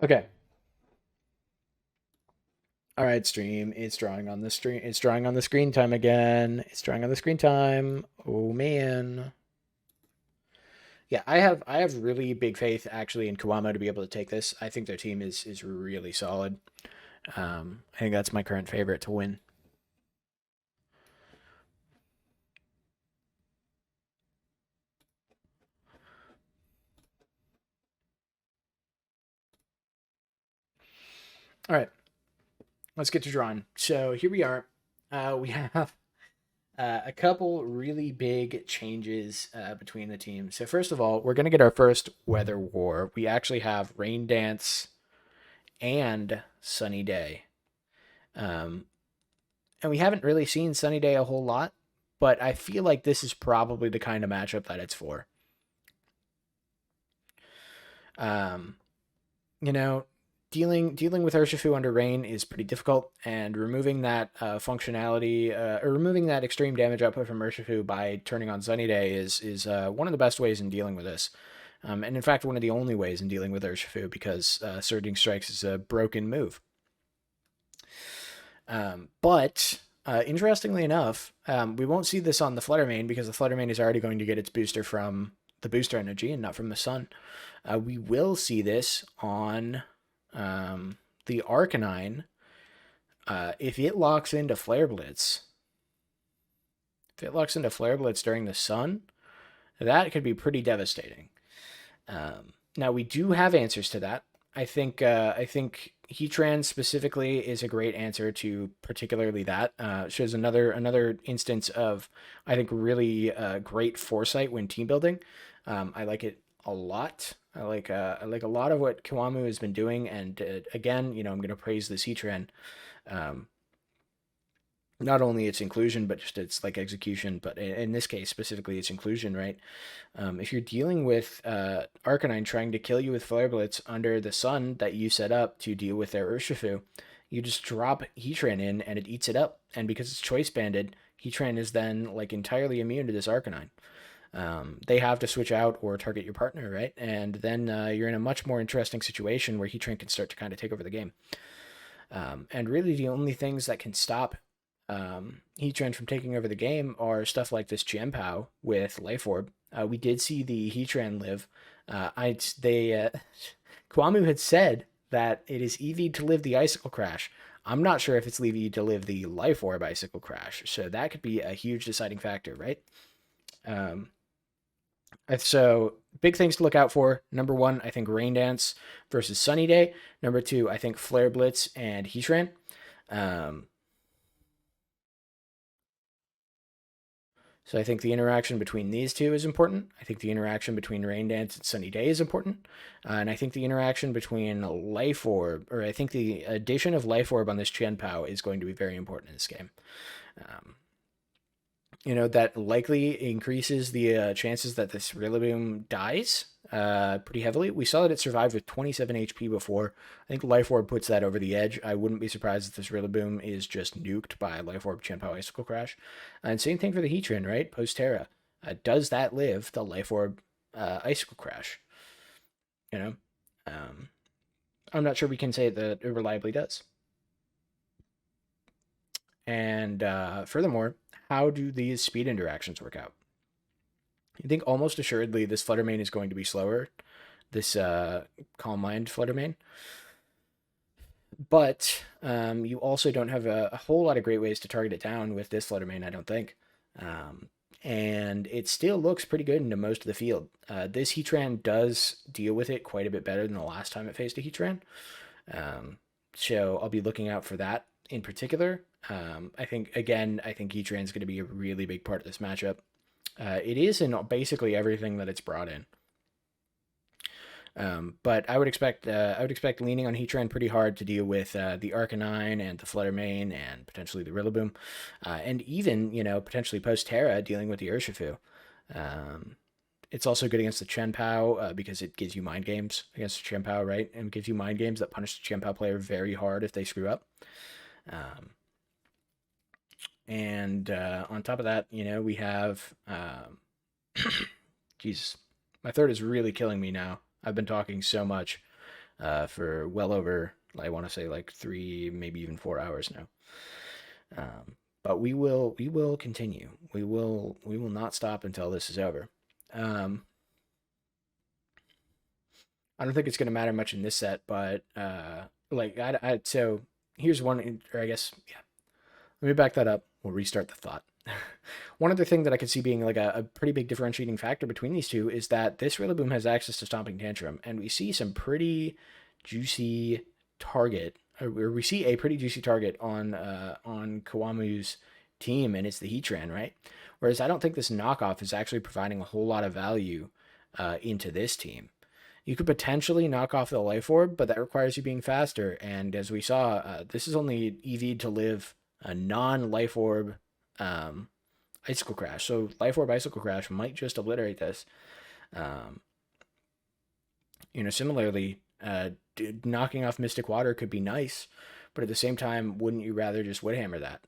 Okay. All right, stream. It's drawing on the stream. It's drawing on the screen time again. It's drawing on the screen time. Oh man. Yeah, I have really big faith actually in Kiwamu to be able to take this. I think their team is really solid. I think that's my current favorite to win. All right, let's get to drawing. So here we are. We have a couple really big changes between the teams. So first of all, we're gonna get our first weather war. We actually have rain dance and sunny day. Um, and we haven't really seen sunny day a whole lot, but I feel like this is probably the kind of matchup that it's for. Um, you know, dealing with Urshifu under rain is pretty difficult, and removing that functionality or removing that extreme damage output from Urshifu by turning on Sunny Day is one of the best ways in dealing with this. And in fact, one of the only ways in dealing with Urshifu because Surging Strikes is a broken move. But interestingly enough, we won't see this on the Fluttermane because the Fluttermane is already going to get its booster from the booster energy and not from the sun. We will see this on the Arcanine if it locks into Flare Blitz. If it locks into Flare Blitz during the sun, that could be pretty devastating. Now we do have answers to that. I think Heatran specifically is a great answer to particularly that. Shows another instance of I think really great foresight when team building. I like it a lot. I like a lot of what Kiwamu has been doing, and again, I'm going to praise this Heatran. Not only its inclusion, but just its like execution. But in this case specifically, its inclusion, right? If you're dealing with Arcanine trying to kill you with Flare Blitz under the sun that you set up to deal with their Urshifu, you just drop Heatran in and it eats it up. And because it's choice banded, Heatran is then like entirely immune to this Arcanine. They have to switch out or target your partner, right? And then you're in a much more interesting situation where Heatran can start to kind of take over the game. And really, the only things that can stop Heatran from taking over the game are stuff like this Chien-Pao with Life Orb. We did see the Heatran live. Kiwamu had said that it is EV to live the Icicle Crash. I'm not sure if it's EV to live the Life Orb Icicle Crash, so that could be a huge deciding factor, right? So big things to look out for. Number one, I think Rain Dance versus Sunny Day. Number two, I think Flare Blitz and Heatran. So I think the interaction between these two is important. I think the interaction between Rain Dance and Sunny Day is important. And I think the interaction between Life Orb, or I think the addition of Life Orb on this Chien-Pao is going to be very important in this game. That likely increases the chances that this Rillaboom dies pretty heavily. We saw that it survived with 27 HP before. I think Life Orb puts that over the edge. I wouldn't be surprised if this Rillaboom is just nuked by Life Orb Chien-Pao Icicle Crash. And same thing for the Heatran, right? Post-Terra. Does that live the Life Orb Icicle Crash? I'm not sure we can say that it reliably does. And furthermore, how do these speed interactions work out? I think almost assuredly this Fluttermane is going to be slower, this Calm Mind Fluttermane. But you also don't have a whole lot of great ways to target it down with this Fluttermane, I don't think. And it still looks pretty good into most of the field. This Heatran does deal with it quite a bit better than the last time it faced a Heatran. So I'll be looking out for that in particular. I think Heatran is going to be a really big part of this matchup. It is in basically everything that it's brought in. But I would expect leaning on Heatran pretty hard to deal with the Arcanine and the Fluttermane and potentially the Rillaboom, and even potentially post Terra dealing with the Urshifu. It's also good against the Chien-Pao because it gives you mind games against the Chien-Pao, right? And gives you mind games that punish the Chien-Pao player very hard if they screw up. And on top of that, we have Jesus, my throat is really killing me now. I've been talking so much. for well over, I want to say like 3, maybe even 4 hours now. But we will continue. We will not stop until this is over. Um, I don't think it's going to matter much in this set, but like so here's one, or I guess yeah. Let me back that up. We'll restart the thought. One other thing that I could see being like a pretty big differentiating factor between these two is that this Rillaboom has access to Stomping Tantrum, and we see some pretty juicy target, or we see a pretty juicy target on Kiwamu's team, and it's the Heatran, right? Whereas I don't think this knockoff is actually providing a whole lot of value into this team. You could potentially knock off the Life Orb, but that requires you being faster. And as we saw, this is only EV'd to live a non-Life Orb Icicle Crash. So Life Orb Icicle Crash might just obliterate this. Um, similarly, knocking off Mystic Water could be nice, but at the same time, wouldn't you rather just Woodhammer that?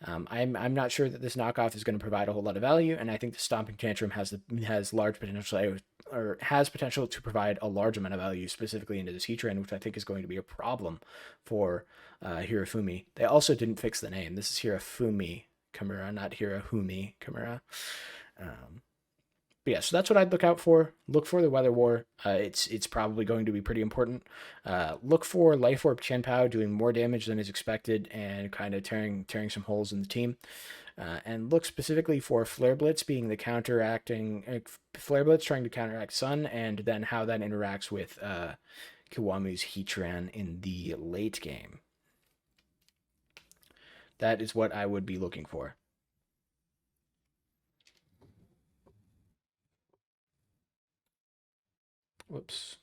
I'm not sure that this knockoff is going to provide a whole lot of value, and I think the Stomping Tantrum has large potential, or has potential to provide a large amount of value specifically into this Heatran, which I think is going to be a problem for Hirofumi. They also didn't fix the name. This is Hirofumi Kimura, not Hirofumi Kimura. But yeah, so that's what I'd look out for. Look for the Weather War. It's probably going to be pretty important. Look for Life Orb Chenpao doing more damage than is expected and kind of tearing some holes in the team. And look specifically for Flare Blitz being the counteracting Flare Blitz trying to counteract Sun, and then how that interacts with Kiwamu's Heatran in the late game. That is what I would be looking for. Whoops.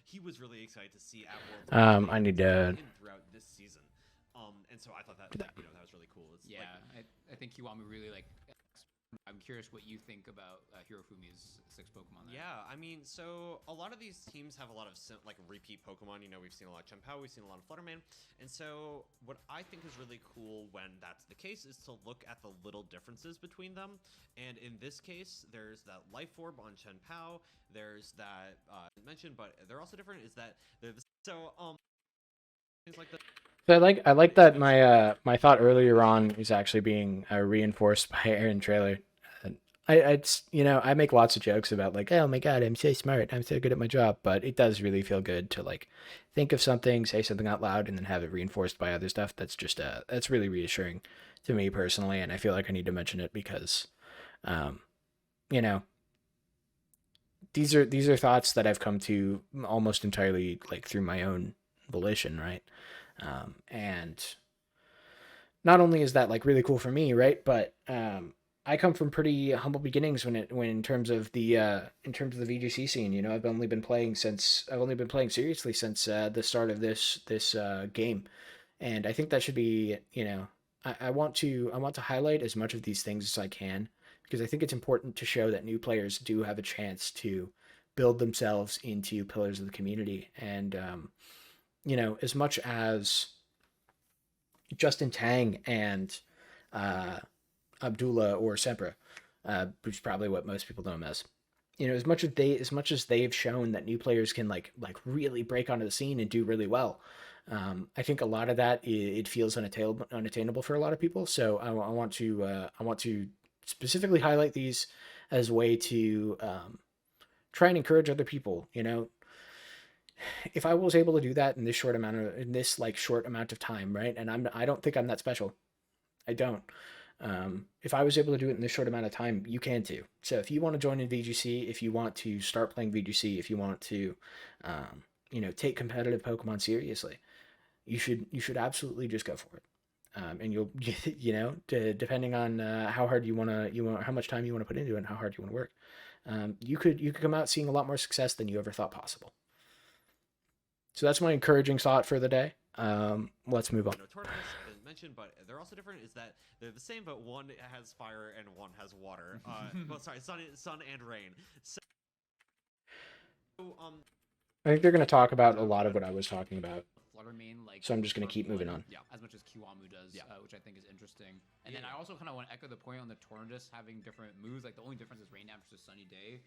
He was really excited to see at Worlds I need to throughout this season. And so I thought that that was really cool. It's yeah, I think Kiwamu really like. I'm curious what you think about Hirofumi's 6 Pokemon there. Yeah, I mean, so a lot of these teams have a lot of like repeat Pokemon. We've seen a lot of Chien-Pao, we've seen a lot of Flutterman, and so what I think is really cool when that's the case is to look at the little differences between them. And in this case, there's that Life Orb on Chien-Pao. There's that mentioned, but they're also different. Is that so things like that. So I like that my thought earlier on is actually being reinforced by Aaron Trailer. I make lots of jokes about like, oh my god, I'm so smart, I'm so good at my job, but it does really feel good to like think of something, say something out loud, and then have it reinforced by other stuff. That's just that's really reassuring to me personally, and I feel like I need to mention it because, um, you know, these are thoughts that I've come to almost entirely like through my own volition, right? And not only is that like really cool for me, right? But I come from pretty humble beginnings when in terms of the VGC scene. I've only been playing seriously since the start of this game, and I think that should be I want to highlight as much of these things as I can because I think it's important to show that new players do have a chance to build themselves into pillars of the community, and as much as Justin Tang and Abdullah or Sempra, which is probably what most people know him as. As much as they've shown that new players can like really break onto the scene and do really well. I think a lot of that it feels unattainable for a lot of people. So I want to specifically highlight these as a way to try and encourage other people. If I was able to do that in this short amount of time, right? And I don't think I'm that special. I don't. If I was able to do it in this short amount of time, you can too. So if you want to join in VGC, if you want to start playing VGC, if you want to, take competitive Pokemon seriously, you should absolutely just go for it. And you'll, depending on how hard how much time you want to put into it, and how hard you want to work, you could come out seeing a lot more success than you ever thought possible. So that's my encouraging thought for the day. Let's move on. Tournaments, mention, but they're also different. Is that they're the same, but one has fire and one has water. Well, sorry, sun and rain. So, I think they're going to talk about a lot of what I was talking about. Flutter main, like, So I'm just going to keep moving on. Yeah, as much as Kiwamu does, Yeah. Which I think is interesting. And then I also kind of want to echo the point on the Tornadus having different moves. Like the only difference is Rain Dance versus Sunny Day,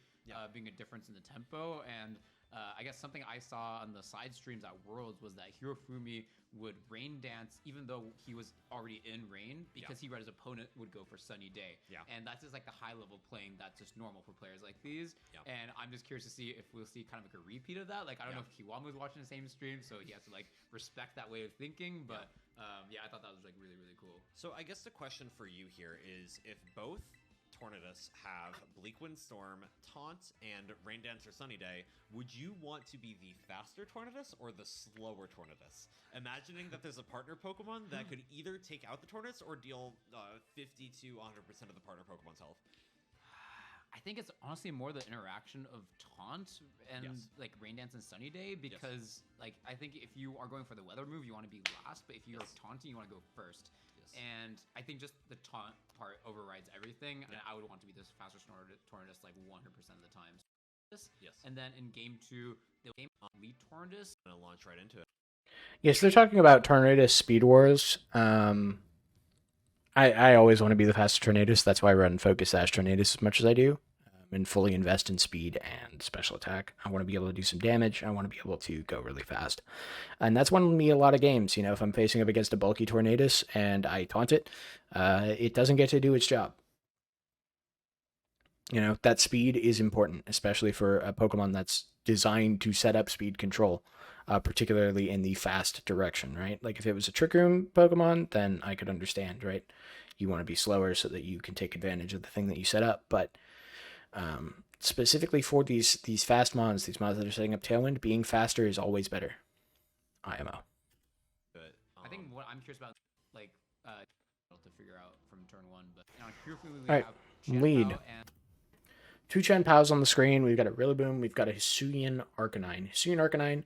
being a difference in the tempo. And I guess something I saw on the side streams at Worlds was that Hirofumi would Rain Dance even though he was already in Rain because he read his opponent would go for Sunny Day. Yeah. And that's just like the high level playing that's just normal for players like these. Yeah. And I'm just curious to see if we'll see kind of like a repeat of that. Like I don't know if Kiwamu was watching the same stream, so he has to like respect that way of thinking. But I thought that was like really, really cool. So I guess the question for you here is if both Tornadus have Bleak Windstorm, Taunt, and Rain Dance or Sunny Day, would you want to be the faster Tornadus or the slower Tornadus? Imagining that there's a partner Pokemon that could either take out the Tornadus or deal 50 to 100% of the partner Pokemon's health. I think it's honestly more the interaction of Taunt and like Rain Dance and Sunny Day because like I think if you are going for the weather move, you want to be last, but if you're taunting, you want to go first. And I think just the taunt part overrides everything, and I would want to be this faster Tornadus like 100% of the time. And then in game 2, the game lead Tornadus and launch right into it. Yes, they're talking about Tornadus Speed Wars. I always want to be the fastest Tornadus. That's why I run Focus Sash Tornadus as much as I do, and fully invest in speed and special attack. I want to be able to do some damage. I want to be able to go really fast. And that's won me a lot of games. You know, if I'm facing up against a bulky Tornadus and I taunt it, it doesn't get to do its job. You know, that speed is important, especially for a Pokemon that's designed to set up speed control, particularly in the fast direction, right? Like if it was a Trick Room Pokemon, then I could understand, right? You want to be slower so that you can take advantage of the thing that you set up, but specifically for these fast mons, these mons that are setting up Tailwind, being faster is always better. IMO. But, I think what I'm curious about, like, to figure out from turn 1, but on Hirofumi we All right, have lead. and 2 Chien-Paos on the screen. We've got a Rillaboom. We've got a Hisuian Arcanine. Hisuian Arcanine,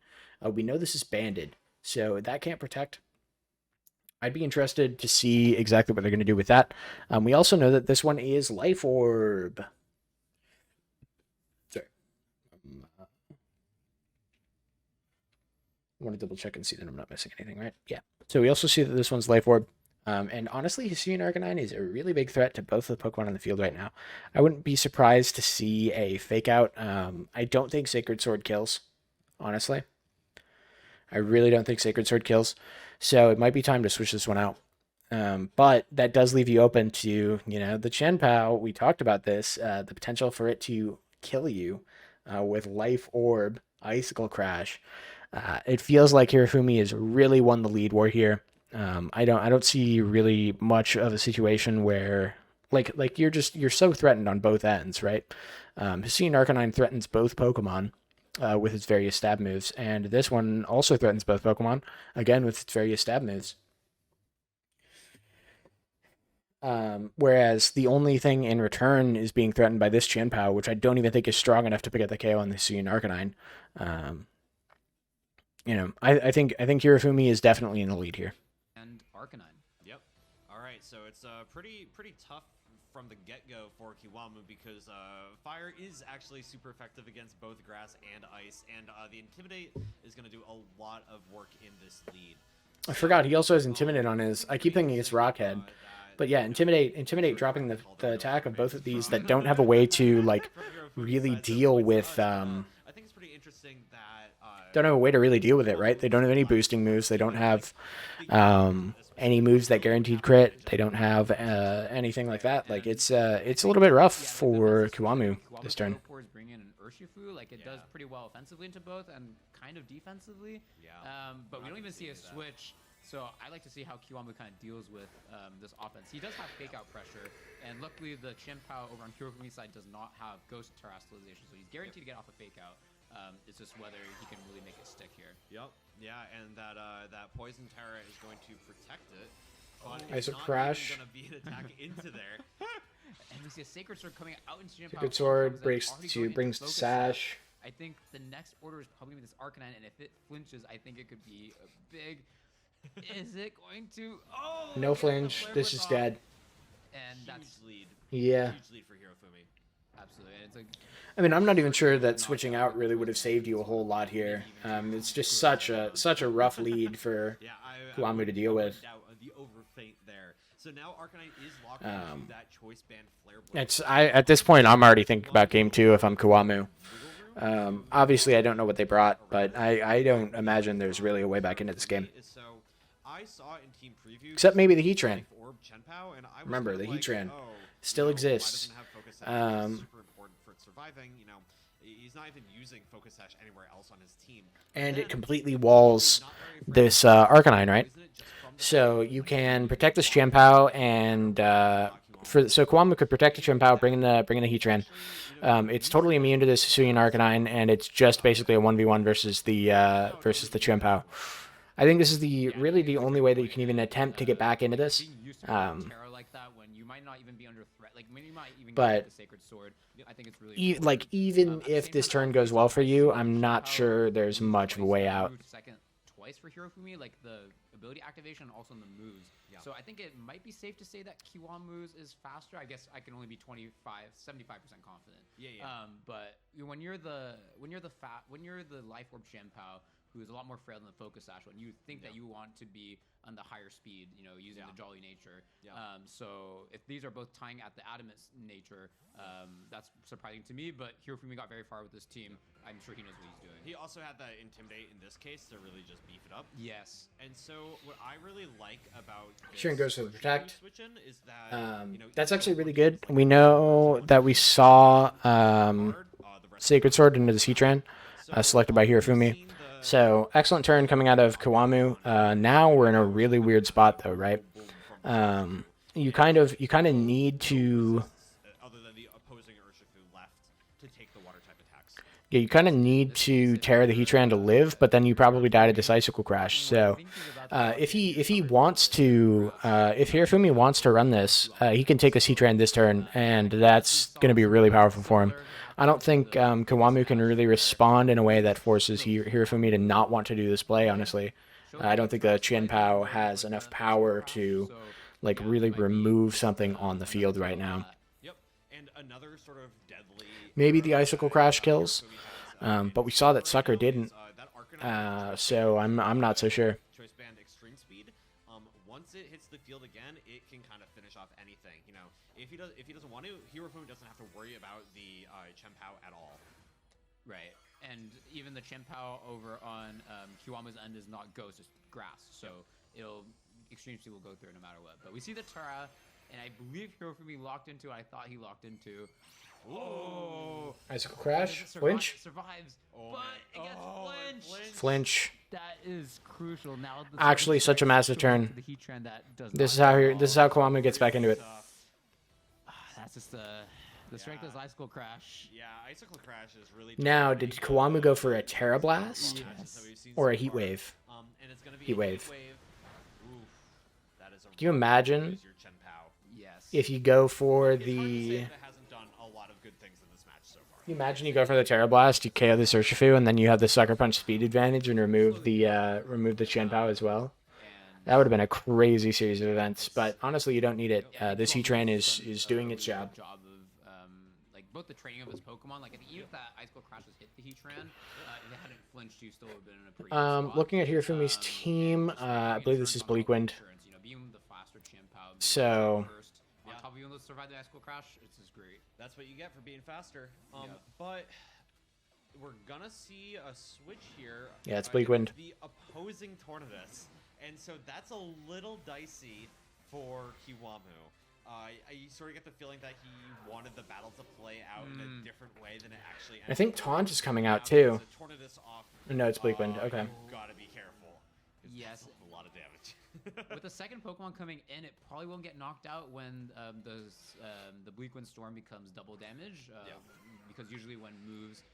we know this is banded, so that can't protect. I'd be interested to see exactly what they're going to do with that. We also know that this one is Life Orb. Sorry. I want to double check and see that I'm not missing anything, right? Yeah. So we also see that this one's Life Orb. And honestly, Hisuian Arcanine is a really big threat to both the Pokemon on the field right now. I wouldn't be surprised to see a Fake Out. I don't think Sacred Sword kills, honestly. I really don't think Sacred Sword kills. So it might be time to switch this one out. But that does leave you open to, you know, the Chien-Pao. We talked about this, the potential for it to kill you with Life Orb, Icicle Crash. It feels like Hirofumi has really won the lead war here. I don't see really much of a situation where like you're so threatened on both ends, right? Hisuian Arcanine threatens both Pokemon with its various stab moves, and this one also threatens both Pokemon again with its various stab moves. Whereas the only thing in return is being threatened by this Chien-Pao, which I don't even think is strong enough to pick up the KO on the Hisuian Arcanine. You know, I think Hirofumi is definitely in the lead here. and Arcanine. Yep. All right, so it's pretty tough from the get-go for Kiwamu because fire is actually super effective against both grass and ice, and the Intimidate is going to do a lot of work in this lead. I forgot he also has Intimidate on his. I keep thinking it's Rockhead, but yeah, Intimidate dropping the attack of both of these that don't have a way to like really deal with. I think it's pretty interesting that Don't have a way to really deal with it, right? They don't have any boosting moves. They don't have any moves that guaranteed crit. They don't have anything like that. Like it's a little bit rough for Kiwamu this turn. Is bringing in an Urshifu, like it does pretty well offensively into both and kind of defensively. But we don't even see a switch. So I like to see how Kiwamu kind of deals with this offense. He does have fake out pressure, and luckily the Chien-Pao over on Hirofumi's side does not have Ghost Terastallization, so he's guaranteed to get off a fake out. It's just whether he can really make it stick here. Yep. Yeah, and that Poison Terra is going to protect it. But Ice it's of not Crash. going to be an attack into there. And we see a Sacred Sword coming out into Chien-Pao. Sacred Sword Brings brings to Sash. I think the next order is probably going to be this Arcanine, and if it flinches, I think it could be a big Is it going to? Oh, No again, the flinch. flare This blitz is off. dead. And Huge that's lead. Yeah. Huge lead for Hirofumi. absolutely. And it's like I mean, I'm not even sure Hirofumi that knocked switching out out with really would both have saved you a hands, whole lot maybe here. even two It's just screws such a rough lead for Yeah, Kiwamu to deal with. doubt the overfeint there. So now Arcanine is locked Um, into that choice band flare blade. At this point I'm already thinking about game 2 if I'm Kiwamu. Obviously I don't know what they brought, but I don't imagine there's really a way back into this game. So I saw in team preview Except maybe the Heatran. Orb Chenpao, and I was Remember, kind of the like, Heatran oh, still why exists. doesn't it have Focus Sash? It's Um, super important for its surviving. He's not even using Focus Sash anywhere else on his team. And Then, it completely walls not very this Arcanine, right? poison it just from the So you can protect this Chien-Pao, and so Kiwamu could protect the Chien-Pao, bring in the Heatran. It's totally immune to this Hisuian Arcanine, and it's just basically a 1v1 versus the Chien-Pao. I think this is really the only way that you can even attempt to get back into this. being used to Terra like that when you might not even be under threat, like when you might even But get the Sacred Sword. I think it's really important. Like even At the if same this time, turn goes well for you, I'm not Chien-Pao sure there's moves much of a twice, way it out. moved second twice for Hirofumi, like the ability activation and also in the moves. Yeah. So I think it might be safe to say that Kiwamu's is faster. I guess I can only be 75% confident. Yeah. But when you're the Life Orb Chien-Pao, who is a lot more frail than the Focus Sash one, you think that you want to be on the higher speed, using the Jolly nature. Yeah. So if these are both tying at the Adamant nature, that's surprising to me. But Hirofumi got very far with this team. I'm sure he knows what he's doing. He also had that Intimidate in this case to really just beef it up. Yes. And so what I really like about Sure, goes for the protect. switch-in is that, That's actually really good. We know that we saw Sacred Sword into the Heatran, selected by Hirofumi. So excellent turn coming out of Kiwamu. Now we're in a really weird spot though, right? You kind of need to. Other than the opposing Urshifu left to take the water type attacks. Yeah, you kind of need to Terra the Heatran to live, but then you probably die to Decicle Crash. So if he wants to, if Hirofumi wants to run this, he can take this Heatran this turn, and that's going to be really powerful for him. I don't think Kiwamu can really respond in a way that forces Hirofumi to not want to do this play, honestly. I don't think the Chien-Pao has enough power to really remove something on the field right now. Yep. And another sort of deadly. Maybe the Icicle Crash kills, but we saw that Sucker didn't. So I'm not so sure. Choice band extreme speed. Once it hits the field again, it can kind of finish off anything. If he doesn't want to, Hirofumi doesn't have to worry about the Chien-Pao at all. Right. And even the Chien-Pao over on Kiwamu's end is not ghost, it's grass. So extreme speed will go through no matter what. But we see the Terra, and I believe Hirofumi locked into. I thought he locked into. Oh! Icicle Crash, flinch, survives, but it gets flinched. flinch. That is crucial. Now, Actually, such a massive turn. This is how Kiwamu gets back into it. That's just the strength of Icicle Crash. Yeah, Icicle Crash is really. Now, did Kiwamu go for a Terra Blast Yes. or a Heat Wave? And it's gonna be Heat Wave. Oof, that is a Can you imagine your Chien-Pao. Yes. if you go for It's hard to say the? that it hasn't done a lot of good things in this match so far. Can you imagine you go for the Terra Blast, you KO the Urshifu, and then you have the Sucker Punch speed advantage and remove the Chien-Pao as well. That would have been a crazy series of events, but honestly, you don't need it. This Heatran is doing its job. Of both the training of his Pokemon, like even if that Icicle Crash was hit the Heatran, if it hadn't flinched, you still would have been in a pretty good spot. Looking at Hirofumi's team, I believe this is Bleakwind. Being the faster Chien-Pao, So first, on top of you, let's survive the Icicle Crash. It's just great. That's what you get for being faster. But we're gonna see a switch here. Yeah, it's Bleakwind. The opposing Tornadus, and so that's a little dicey for Kiwamu. You sort of get the feeling that he wanted the battle to play out in a different way than it actually ended. I think Taunt is coming out too. Tornadus off. No, it's Bleakwind. Okay. You gotta be careful. Yes. A lot of damage. With the second Pokemon coming in, it probably won't get knocked out when the Bleakwind Storm becomes double damage. Because usually when moves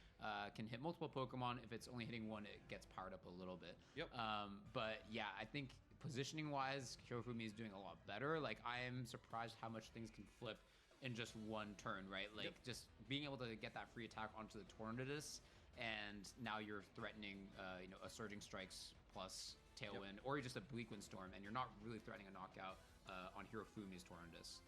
can hit multiple Pokemon, if it's only hitting one, it gets powered up a little bit. Yep. But yeah, I think positioning-wise, Hirofumi is doing a lot better. Like, I am surprised how much things can flip in just one turn, right? Like, just being able to get that free attack onto the Tornadus and now you're threatening, a Surging Strikes plus Tailwind, or you're just a Bleak Wind Storm, and you're not really threatening a knockout on Hirofumi's Tornadus.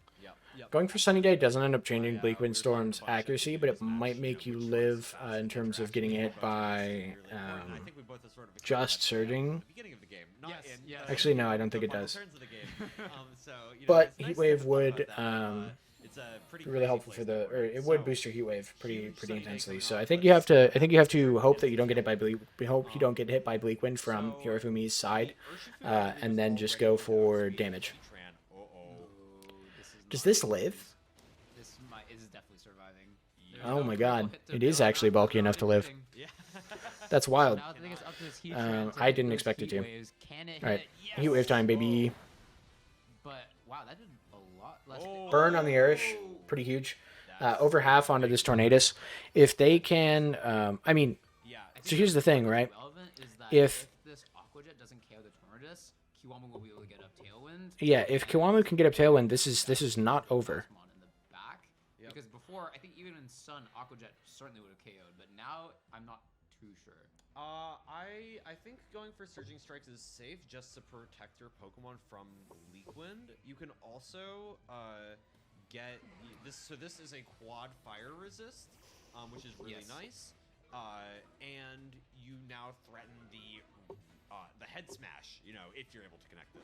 Yep. Going for Sunny Day doesn't end up changing Bleak we Wind were talking Storm's about accuracy, shit but it this match, might make you which live was fast in terms of interaction getting hit both by really important. I think we both have sort of experienced just that surging. at the beginning of the game. Not Yes, in, yes. Actually, no, I don't the think it final does. turns of the game. So, But it's nice Heatwave to would, talk about that, it's a pretty really crazy helpful for place the, that we're or in. it would So, boost your Heatwave pretty huge Sunny Day intensely. coming So off. I think Let's you have to hope that get you don't get hit by into hope you don't get hit by Bleak Wind from So, Hirofumi's side, the Urshifu and then was just already go going for outspeed damage. Heatran. Does this live? This is definitely surviving. Yeah. There's Oh no my critical god, hit to it bail is him actually out. bulky He's enough to already live. hitting. Yeah. That's wild. Now I think it's up to this Heatran to I hit didn't those expect it heat to. waves. Can it Alright, hit? Yes! Heatwave time, baby. But wow, that did a lot less. Burn on the Irish, pretty huge. That's Over half onto this Tornadus. If they can, I mean, Yeah. so here's the thing, right? Relevant is that If this Aqua Jet doesn't KO the Tornadus, Kiwamu will be able to get up Tailwind. yeah, if Kiwamu can get up Tailwind, this is not over. Pokemon in the back. Yep. Because before, I think even in Sun, Aqua Jet certainly would have KO'd, but now I'm not too sure. I think going for Surging Strikes is safe just to protect your Pokemon from Bleak Wind. You can also get this. So this is a quad fire resist, which is really Yes. nice. And you now threaten the head smash. If you're able to connect it.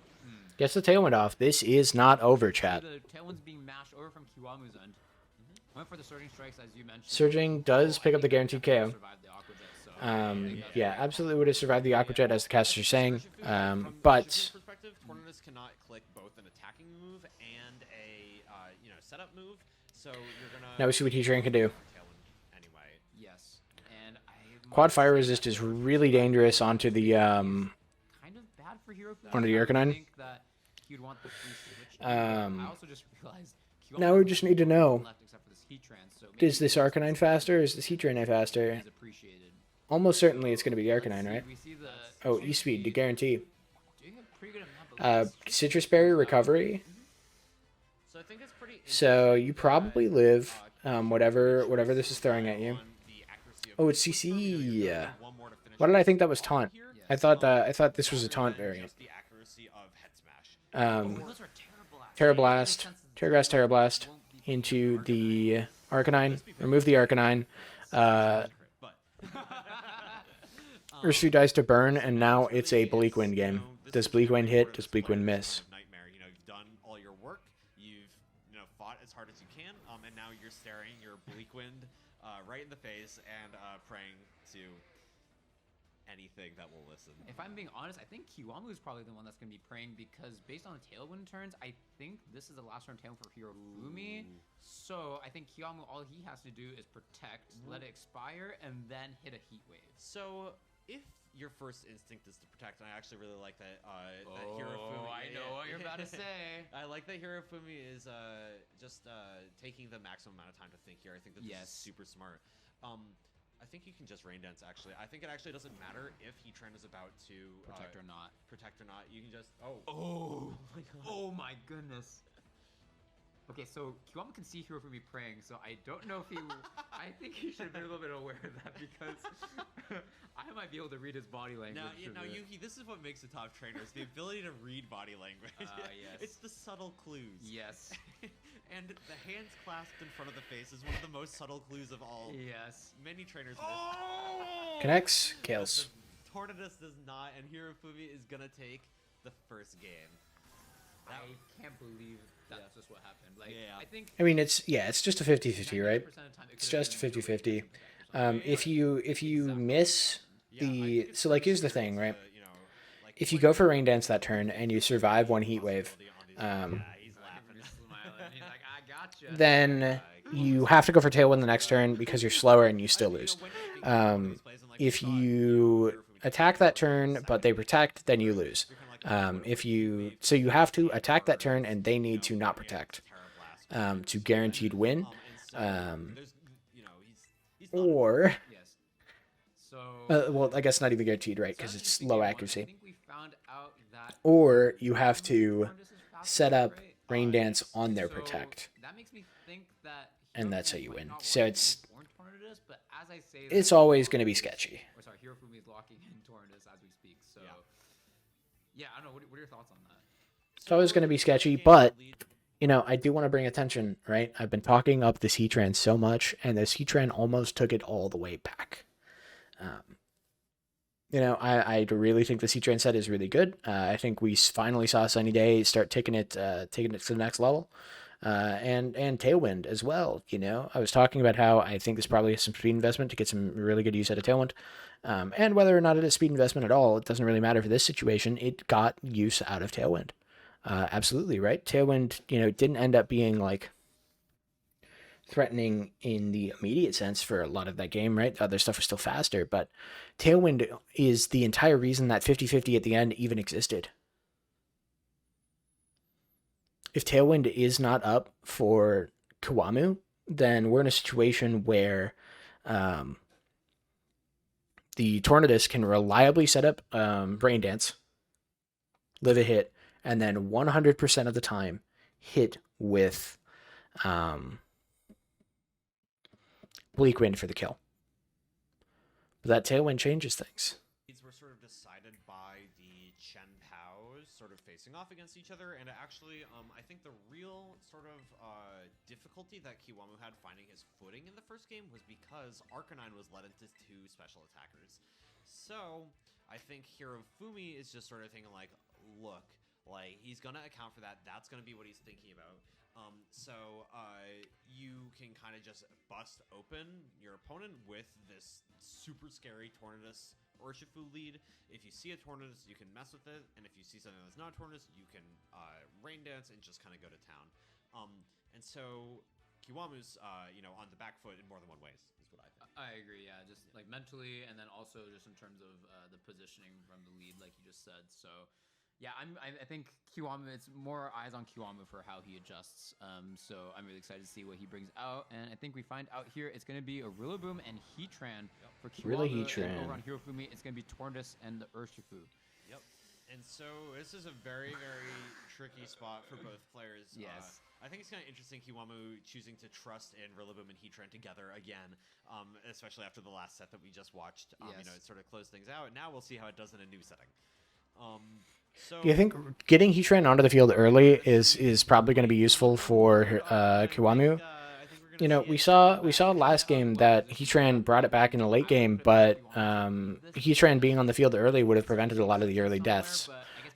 Gets the Tailwind off. This is not over, chat. The Tailwind's being mashed over from Kiwamu's end. Went for the Surging Strikes, as you mentioned. Surging does pick up the guaranteed KO. Survived the Aqua Jet, so I think that's Yeah, really absolutely would have survived the Aqua Jet, as the casters are saying. From But Urshifu's perspective, Tornadus cannot click both an attacking move and a setup move. So you're gonna now we see what Heatran can do. Tailwind anyway. Yes, and I Quad fire resist is really dangerous onto the kind of bad for Hirofumi. onto the Arcanine. I think that he'd want the free switch. Um, I also just realized now we just need to know, left except for this Heatran, so is this maybe Arcanine faster or is this Heatran faster? is appreciated. Almost certainly it's going to be the Let's Arcanine, see, right? We see the Oh, E-Speed, to guarantee. doing a pretty good amount, but let's- Citrus Berry recovery. So I think it's pretty. So you interesting probably that, live uh, whatever this is throwing at you. on the accuracy of Oh, it's the CC. you're gonna get one more to finish Why did I off think that was the taunt? here. I thought this was a taunt Rather than variant. just the accuracy of head smash. those are terrible. Terrablast, Terragrass, Terrablast into the Arcanine. Remove the Arcanine. But Urshifu dies to burn, and now it's a Bleak Wind game. Does Bleak Wind hit? Does Bleak Wind miss? Nightmare. You've done all your work. You've fought as hard as you can, and now you're staring your Bleak Wind right in the face and praying to anything that will listen. If I'm being honest, I think Kiwamu is probably the one that's going to be praying because based on the Tailwind turns, I think this is the last turn Tailwind for Hirofumi. So I think Kiwamu, all he has to do is protect, let it expire, and then hit a Heat Wave. So if your first instinct is to protect, and I actually really like that. That Hirofumi. I know what you're about to say. I like that Hirofumi is just taking the maximum amount of time to think here. I think that this is super smart. I think you can just rain dance. Actually, I think it actually doesn't matter if Heatran is about to Protect or not. Protect or not. You can just Oh my god. Oh my goodness. Okay, so Kiwamu can see Hirofumi praying, so I don't know if he... I think he should be a little bit aware of that because I might be able to read his body language. Now, a bit. Yuki, this is what makes a top trainer: is the ability to read body language. Yes. It's the subtle clues. Yes. And the hands clasped in front of the face is one of the most subtle clues of all. Yes. Many trainers miss. Connects, kills. The Tornadus does not, and Hirofumi is gonna take the first game. I can't believe that's just what happened. Like, Yeah. I think... I mean, it's just a 50-50, right? 99% of the time it It's could've just been 50-50. 80%. If you miss Yeah, I think the it's so like pretty here's the serious thing, right? to, like, If you put go for rain dance that turn and you survive one heat wave, yeah, he's laughing. He's smiling. He's like, I gotcha. then you have to go for tailwind the next turn because you're slower and you still lose. If you attack that turn but they protect, then you lose. So you have to attack that turn and they need to not protect to guaranteed win. Or Yes. So... well, I guess not even guaranteed, right? Because it's low I accuracy. think we found out that... Or you have to Tornadus is faster, set up right? rain dance on their So protect. that makes me think that And that's how Hirofumi you might win. not So want to it's- use Born Tornadus, but as I say It's that, always going to be sketchy. Or sorry, Hirofumi is locking in Torrendus as we speak. So, yeah, I don't know. What are your thoughts on that? It's always going to be sketchy, but I do want to bring attention, right? I've been talking up this Heatran so much, and this Heatran almost took it all the way back. I really think the Heatran set is really good. I think we finally saw Sunny Day start taking it to the next level. And Tailwind as well. I was talking about how I think this probably is some speed investment to get some really good use out of Tailwind. And whether or not it is speed investment at all, it doesn't really matter for this situation. It got use out of Tailwind. Absolutely, right? Tailwind, didn't end up being like threatening in the immediate sense for a lot of that game, right? The other stuff was still faster, but Tailwind is the entire reason that 50-50 at the end even existed. If Tailwind is not up for Kiwamu, then we're in a situation where the Tornadus can reliably set up Brain Dance, live a hit, and then 100% of the time hit with Bleak Wind for the kill. But that Tailwind changes things. These were sort of decided by the Chen Paos sort of facing off against each other, and actually, I think the real sort of difficulty that Kiwamu had finding his footing in the first game was because Arcanine was led into 2 special attackers. So, I think Hirofumi is just sort of thinking like, look, like, he's gonna account for that. That's gonna be what he's thinking about. You can kind of just bust open your opponent with this super scary Tornadus Urshifu lead. If you see a Tornadus, you can mess with it, and if you see something that's not a Tornadus, you can Rain Dance and just kind of go to town. And so Kiwamu's on the back foot in more than one ways, is what I think. I agree, yeah, just like mentally, and then also just in terms of the positioning from the lead, like you just said. So, yeah, I think Kiwamu, it's more eyes on Kiwamu for how he adjusts. So I'm really excited to see what he brings out. And I think we find out here it's going to be a Rillaboom and Heatran for Kiwamu. Really Heatran. And over on Hirofumi, it's going to be Tornadus and the Urshifu. Yep. And so this is a very, very tricky spot for both players. Yes. I think it's kind of interesting Kiwamu choosing to trust in Rillaboom and Heatran together again, especially after the last set that we just watched. Yes. It sort of closed things out. Now we'll see how it does in a new setting. Do you think getting Heatran onto the field early is probably going to be useful for Kiwamu? We saw last game that Heatran brought it back in the late game, but Heatran being on the field early would have prevented a lot of the early deaths.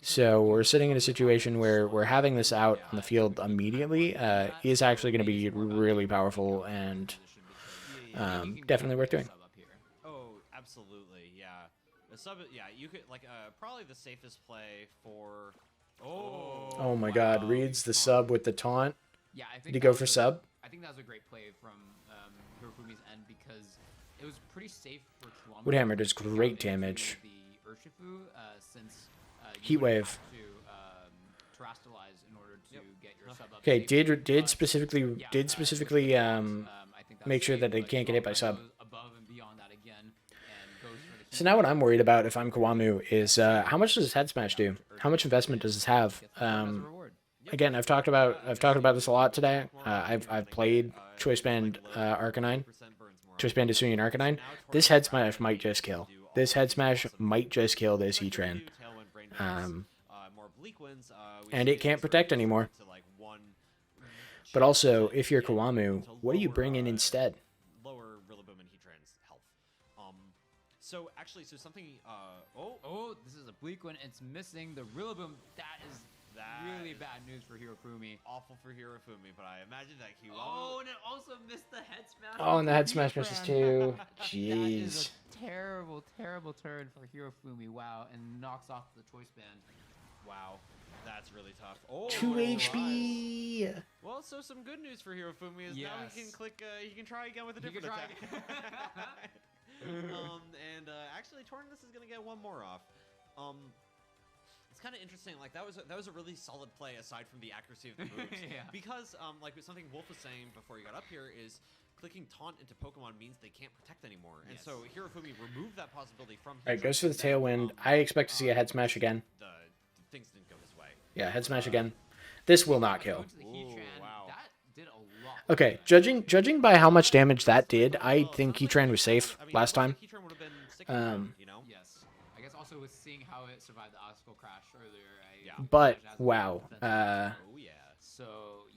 So we're sitting in a situation where we're having this out on the field immediately is actually going to be really powerful and definitely worth doing. Oh, absolutely, yeah. The sub, yeah, you could probably the safest play for. Oh my God! Reads the sub with the taunt. Yeah, I think. Did he go for sub? I think that was a great play from Hirofumi's end because it was pretty safe for Kiwamu. Woodhammer does great damage. The Urshifu, since Heat Wave. have to terastallize in order to get your sub up. Okay, safely. did specifically I think that's make sure safe, that they but can't get hit by Kiwamu sub. goes above and beyond that again and goes for the So now what I'm worried about if I'm Kiwamu is how much does Head Smash do? How much investment does this have? Again, I've talked about this a lot today. I've played Choice Band Arcanine, Choice Band Hisuian Arcanine. This Head Smash might just kill. This Head Smash might just kill this Heatran. And it can't protect anymore. But also, if you're Kiwamu, what do you bring in instead? Lower Rillaboom and Heatran's health. So something. This is a bleak one. It's missing the Rillaboom. That is really bad news for Hirofumi. Awful for Hirofumi, but I imagine that Kiwamu. Oh, and it also missed the head smash. Oh, and the Head Smash misses too. That Jeez. is a terrible, terrible turn for Hirofumi. Wow, and knocks off the choice band. Wow, that's really tough. 2 HP. Well, so some good news for Hirofumi is now he can click. He can try again with a different attack. Actually, Tornadus is gonna get one more off. It's kind of interesting. Like that was a really solid play aside from the accuracy of the moves. Because like something Wolf was saying before he got up here is clicking taunt into Pokemon means they can't protect anymore, and so Hirofumi removed that possibility from. All right, goes for the Tailwind. I expect to see a Head Smash again. Things didn't go his way. Yeah, Head Smash again. This will not kill. That did a lot. Okay, judging by how much damage that did, I think Heatran was safe last time. Heatran would have been sticking around, you know? Yes. I guess also with seeing how it survived the obstacle crash earlier, Yeah. But imagine it has a wow, defensive aspect. Oh yeah. So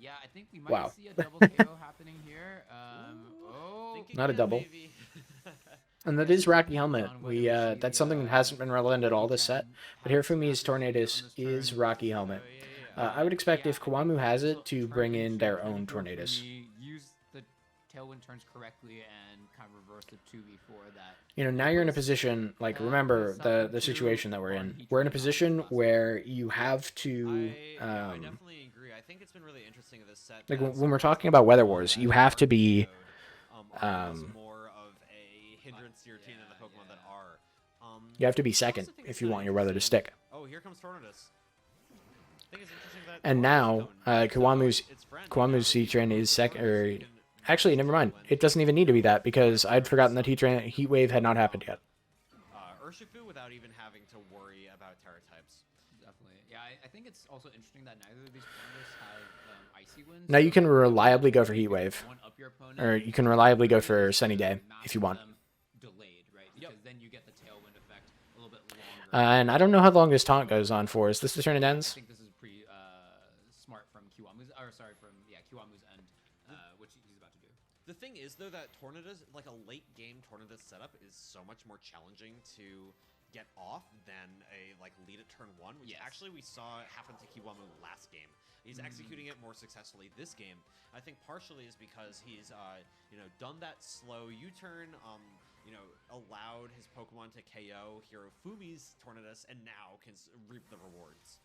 yeah, I think we might Wow. see a double KO happening here. Thinking Not a again, double. maybe. And that is Rocky Helmet. We that's something that hasn't been relevant at all this set. But Hirofumi's Tornadus is Rocky Helmet. I would expect if Kiwamu has it to bring in their own Tornadus. Use the tailwind turns correctly and kind of reverse the 2v4 that. You know, now you're in a position, like, remember the situation that we're in. We're in a position where you have to, I definitely agree. I think it's been really interesting in this set. like, that when we're some talking of the about Weather Pokemon Wars, that you have to aren't be, KO'd, are almost more of a hindrance to your team than the Pokemon that are. you have to be I second also think if it's you kinda want your weather to interesting- stick. Oh, here comes Tornadus. I think it's interesting that And Tornadus now, is coming. So its friend, Kiwamu's you know, Heatran if is second, Tornadus or can actually, never mind. Tailwind, It doesn't even need to be that because I'd forgotten that Heat Wave had not happened yet. Urshifu without even having to worry about Terra types. Definitely. Yeah, I think it's also interesting that neither of these players have icy winds. Now you so can if reliably go you for can Heat Wave, one up your opponent, or you can reliably go for just Sunny to Day if you master want. them delayed, right? Yep. Because then you get the tailwind effect a little bit longer. And I don't know how long this taunt goes on for. Is this the turn it I ends? think this is pretty smart from Kiwamu's, or sorry, from Kiwamu's end, which he's about to do. The thing is, though, that Tornadus, like a late game Tornadus setup, is so much more challenging to get off than a like lead at turn 1, which Yes. actually we saw happen to Kiwamu last game. He's executing it more successfully this game. I think partially is because he's done that slow U-turn, allowed his Pokemon to KO Hirofumi's Tornadus, and now can reap the rewards.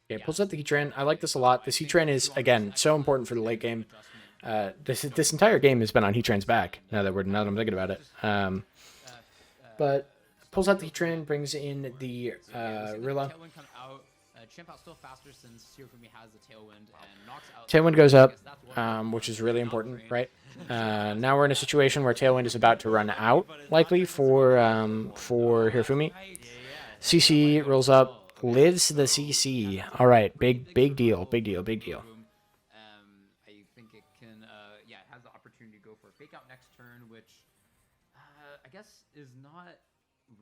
Yeah, pulls out the Heatran. I like this a lot. This Heatran is, again, so important for the late game. This entire game has been on Heatran's back, now that I'm thinking about it. But pulls out the Heatran, brings in the Rilla. Tailwind come out. Chimp out still faster since Hirofumi has the tailwind and knocks out. Tailwind goes up, which is really important, right? Now we're in a situation where Tailwind is about to run out, likely for Hirofumi. CC rolls up, lives the CC. All right, big deal. I think it can. It has the opportunity to go for a fake out next turn, which I guess is not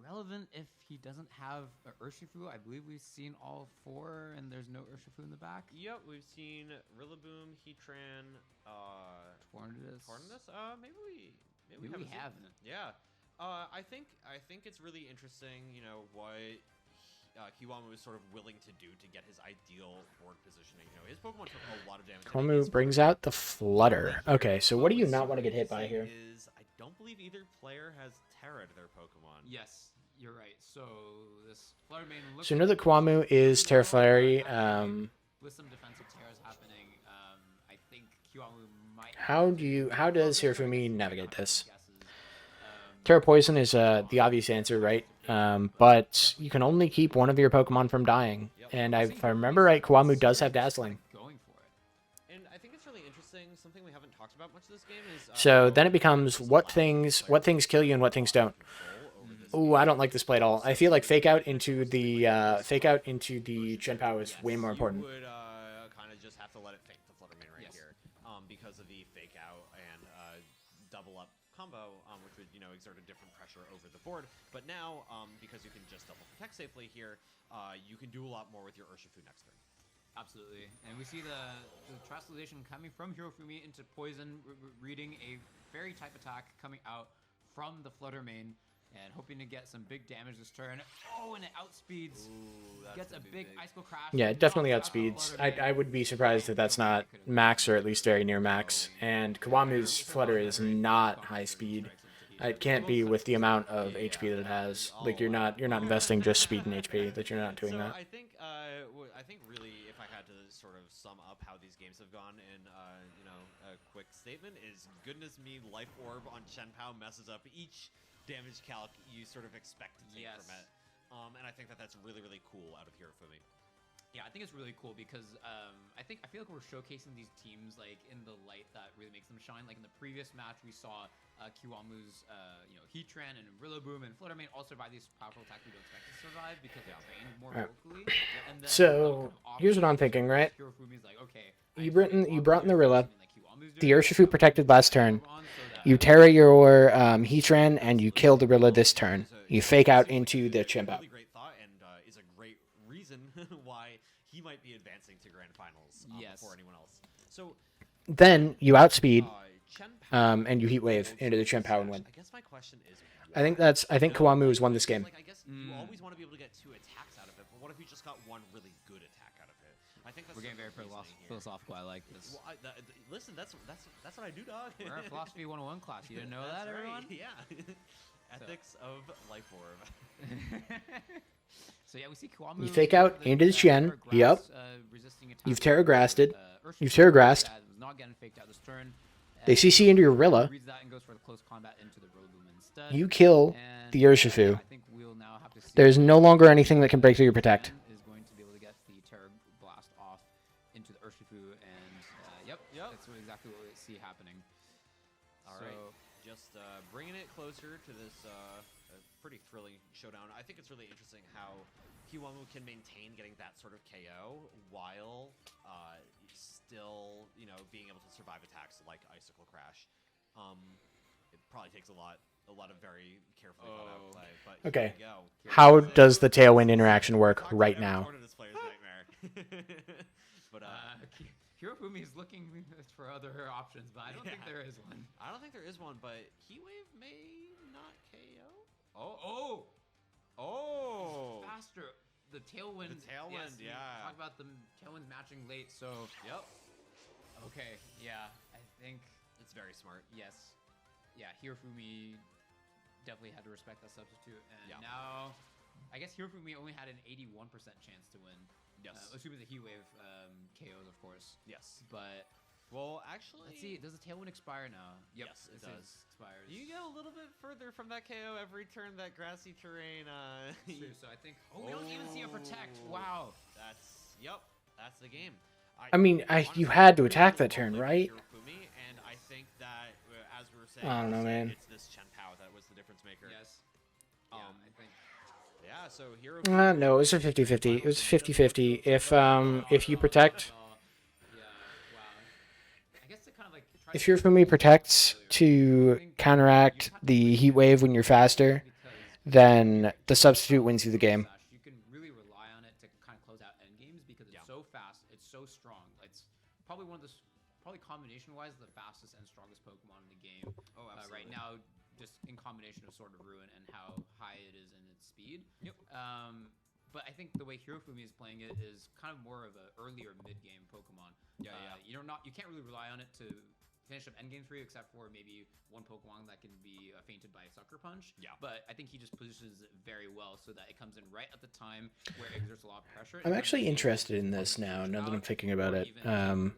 relevant if he doesn't have Urshifu. I believe we've seen all 4, and there's no Urshifu in the back. Yep, we've seen Rillaboom, Heatran, Tornadus. Maybe We haven't seen- haven't. Yeah, I think it's really interesting. You know what Kiwamu is sort of willing to do to get his ideal board positioning. You know, his Pokemon took a lot of damage. and Kiwamu his brings board- out the Flutter. Okay, so what do you What's not want to get really hit by here? interesting is I don't believe either player has Terra to their Pokemon. Yes, you're right. So this Flutter Mane looks. So you know that Kiwamu is Terra Flary. With some defensive tears happening, I think Kiwamu might. How does Hirofumi navigate this? Guesses. Terra Poison is the obvious answer, right? But you can only keep one of your Pokemon from dying. And if I remember right, Kiwamu does have Dazzling. Going for it. And I think it's really interesting. Something we haven't talked about much this game is. So then it becomes what things kill you and what things don't. Ooh, I don't like this play at all. I feel like fake out into the Chien-Pao is way more important. You would kind of just have to let it fake the Flutter Mane right Yes. here, because of the fake out and double up combo, which would exert a different pressure over the board. But now, because you can just double protect safely here, you can do a lot more with your Urshifu next turn. Absolutely. And we see the translation coming from Hirofumi into Poison, reading a Fairy type attack coming out from the Flutter Mane and hoping to get some big damage this turn. Oh, and it outspeeds. Gets a big Icicle Crash. Yeah, it definitely knocks out the outspeeds. Flutter Mane. I would be surprised if that's not max or at least very near max. And Kiwamu's Flutter is not high speed. It can't be with the amount of HP that it has. Like you're not investing just speed and HP. That you're not doing that. I think really, if I had to sort of sum up how these games have gone in a quick statement, is goodness me, Life Orb on Chien-Pao messes up each damage calc you sort of expect to take from it. And I think that's really, really cool out of Hirofumi. Yeah, I think it's really cool because I feel like we're showcasing these teams like in the light that really makes them shine. Like in the previous match, we saw Kiwamu's Heatran and Rillaboom and Flutter Mane all survive these powerful attacks we don't expect to survive because they're trained more vocally. And then, So here's what I'm thinking, right? Hirofumi's like, okay, You brought in the Rilla. The Urshifu protected last turn. You Terra your Heatran, and you kill the Rilla this turn. You fake out into the Chimp Out. Really great thought, and is a great reason why he might be advancing to grand finals before anyone else. So then you outspeed, Chen and you Heat Wave into the Chimp Out and win. I guess my question is, I think Kiwamu has won this game. Like, I guess you always want to be able to get 2 attacks out of it, but what if you just got 1 really good attack out of it? I think that's We're getting very philosophical. I like this. Well, listen, that's what I do, dog. We're a philosophy 101 class. You didn't know that, everyone? Right. Yeah. Ethics of Life Orb. So yeah, we see Kiwamu. You fake out into the Chen. Yep. You've Terra Grassed. You've Terra Grassed. Not getting faked out this turn. They CC into your Rilla. Reads that and goes for the close combat into the Rillaboom instead. You kill And, the Urshifu. I think we'll now have to see There's no longer anything that can break through your Protect. Is going to be able to get the Terra Blast off into the Urshifu, and yep, that's exactly what we see happening. All right, just bringing it closer to this pretty thrilling showdown. I think it's really interesting how Kiwamu can maintain getting that sort of KO while still, being able to survive attacks like Icicle Crash. It probably takes a lot of very carefully thought out play. But Okay. here we go. How does the Tailwind interaction work right now? This player's nightmare. But Hirofumi is looking for other options, but I don't think there is one. I don't think there is one, but Heat Wave may not KO. Oh! Faster. The Tailwind. Yes, yeah. Talk about the Tailwinds matching late, so. Yep. Okay, yeah. I think it's very smart. Yes. Yeah, Hirofumi definitely had to respect that substitute. And now, I guess Hirofumi only had an 81% chance to win. Yes. Assuming the Heat Wave KOs, of course. Yes. But. Well, actually... Let's see, does the Tailwind expire now? Yep, yes, it does. Expires. You get a little bit further from that KO every turn that grassy terrain... True, so I think... Oh, we don't even see a Protect! Wow! That's the game. I mean, you had to attack that turn, right? And I think that, as we were saying... I don't know, man. It's this Chen Pao that was the difference maker. Yes. Yeah, I think... Yeah, so Hirofumi... No, it was a 50-50. It was 50-50. If you protect... If Hirofumi protects to counteract the Heat Wave when you're faster, then the substitute wins you the game. You can really rely on it to kind of close out end games because it's so fast, it's so strong. It's probably one of the, combination-wise, the fastest and strongest Pokemon in the game. Right now, just in combination of Sword of Ruin and how high it is in its speed. Yep. But I think the way Hirofumi is playing it is kind of more of an earlier mid-game Pokemon. You can't really rely on it to finish up endgame for you, except for maybe one Pokemon that can be fainted by a Sucker Punch. Yeah. But I think he just positions it very well so that it comes in right at the time where it exerts a lot of pressure. I'm actually interested in this now that I'm thinking about it. I'm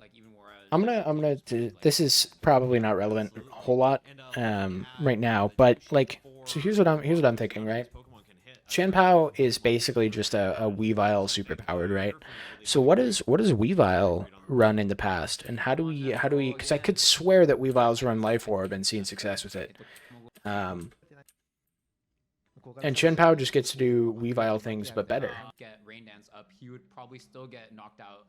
gonna this is probably not relevant a whole lot right now, but so here's what I'm thinking, right? Chen Pao is basically just a Weavile superpowered, right? So what does Weavile run in the past, and how do we? Because I could swear that Weavile's run Life Orb and seen success with it. And Chen Pao just gets to do Weavile things, but better. Get Rain Dance up, he would probably still get knocked out.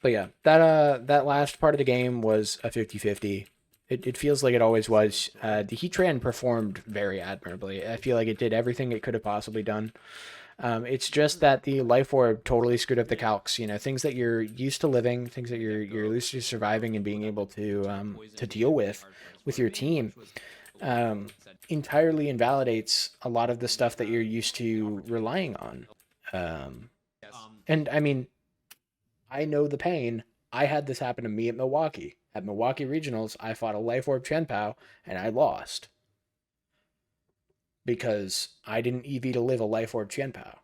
But yeah, that last part of the game was a 50-50. It feels like it always was. The Heatran performed very admirably. I feel like it did everything it could have possibly done. It's just that the Life Orb totally screwed up the calcs. Things that you're used to living, things that you're used to surviving and being able to deal with your team, entirely invalidates a lot of the stuff that you're used to relying on. And I mean, I know the pain. I had this happen to me at Milwaukee. At Milwaukee Regionals, I fought a Life Orb Chen Pao, and I lost. Because I didn't EV to live a Life Orb Chen Pao.